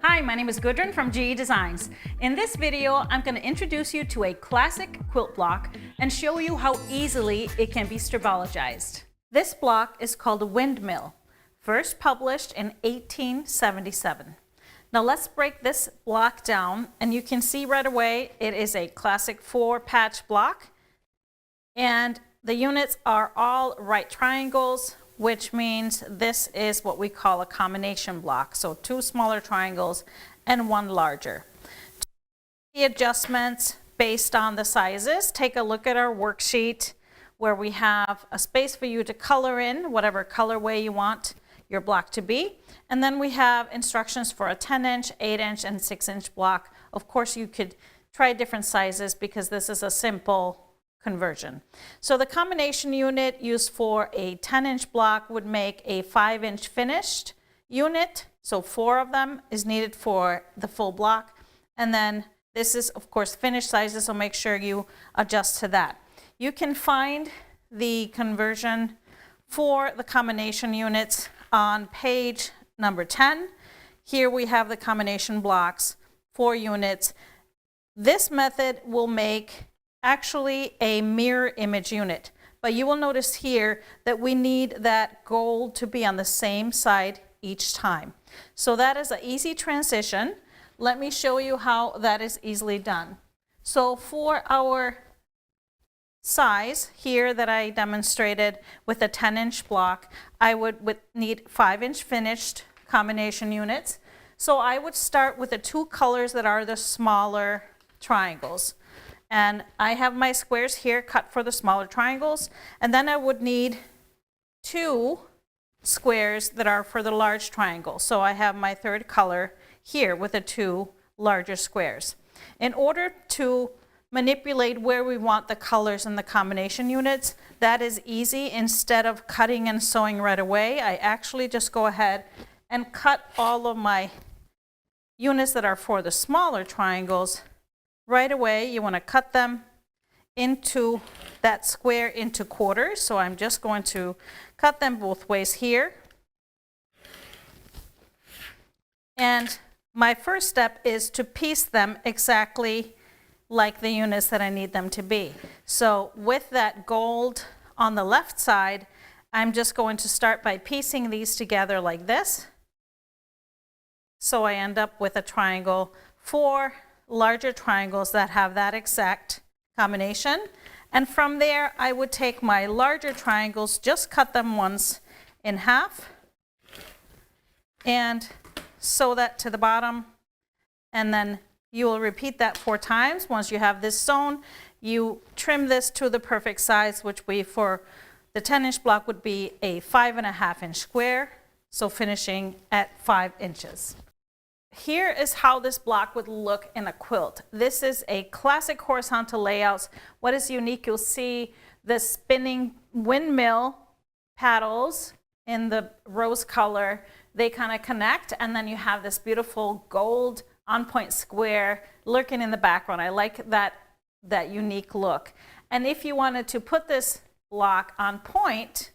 Hi, my name is Gudrun from GE Designs. In this video, I'm going to introduce you to a classic quilt block and show you how easily it can be Stripologized. This block is called Windmill, first published in 1877. Now let's break this block down, and you can see right away it is a classic 4-patch block, and the units are all right triangles, which means this is what we call a combination block. So 2 smaller triangles and 1 larger. The adjustments based on the sizes, take a look at our worksheet where we have a space for you to color in whatever colorway you want your block to be. And then we have instructions for a 10-inch, 8-inch, and 6-inch block. Of course, you could try different sizes because this is a simple conversion. So the combination unit used for a 10-inch block would make a 5-inch finished unit. So 4 of them is needed for the full block. And then this is, of course, finished sizes, so make sure you adjust to that. You can find the conversion for the combination units on page number 10. Here we have the combination blocks, 4 units. This method will make actually a mirror image unit, but you will notice here that we need that gold to be on the same side each time. So that is an easy transition. Let me show you how that is easily done. So for our size here that I demonstrated with a 10-inch block, I would need 5-inch finished combination units. So I would start with the 2 colors that are the smaller triangles. And I have my squares here cut for the smaller triangles, and then I would need 2 squares that are for the large triangle. So I have my 3rd color here with the 2 larger squares. In order to manipulate where we want the colors in the combination units, that is easy. Instead of cutting and sewing right away, I actually just go ahead and cut all of my units that are for the smaller triangles. Right away, you want to cut them into that square into quarters. So I'm just going to cut them both ways here. And my first step is to piece them exactly like the units that I need them to be. So with that gold on the left side, I'm just going to start by piecing these together like this. So I end up with a triangle, 4 larger triangles that have that exact combination. And from there, I would take my larger triangles, just cut them once in half, and sew that to the bottom. And then you will repeat that 4 times. Once you have this sewn, you trim this to the perfect size, which we, for the 10-inch block, would be a 5.5-inch square, so finishing at 5 inches. Here is how this block would look in a quilt. This is a classic horizontal layout. What is unique, you'll see the spinning windmill paddles in the rose color. They kind of connect, and then you have this beautiful gold on-point square lurking in the background. I like that unique look. And if you wanted to put this block on point,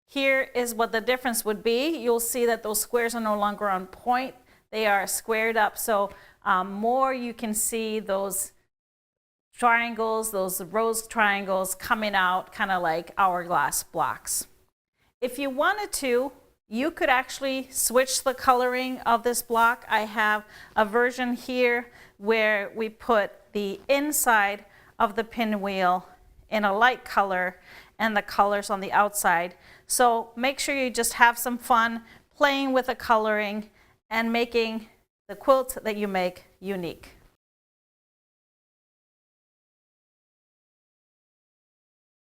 here is what the difference would be. You'll see that those squares are no longer on point. They are squared up, so more you can see those triangles, those rose triangles coming out kind of like hourglass blocks. If you wanted to, you could actually switch the coloring of this block. I have a version here where we put the inside of the pinwheel in a light color and the colors on the outside. So make sure you just have some fun playing with the coloring and making the quilt that you make unique.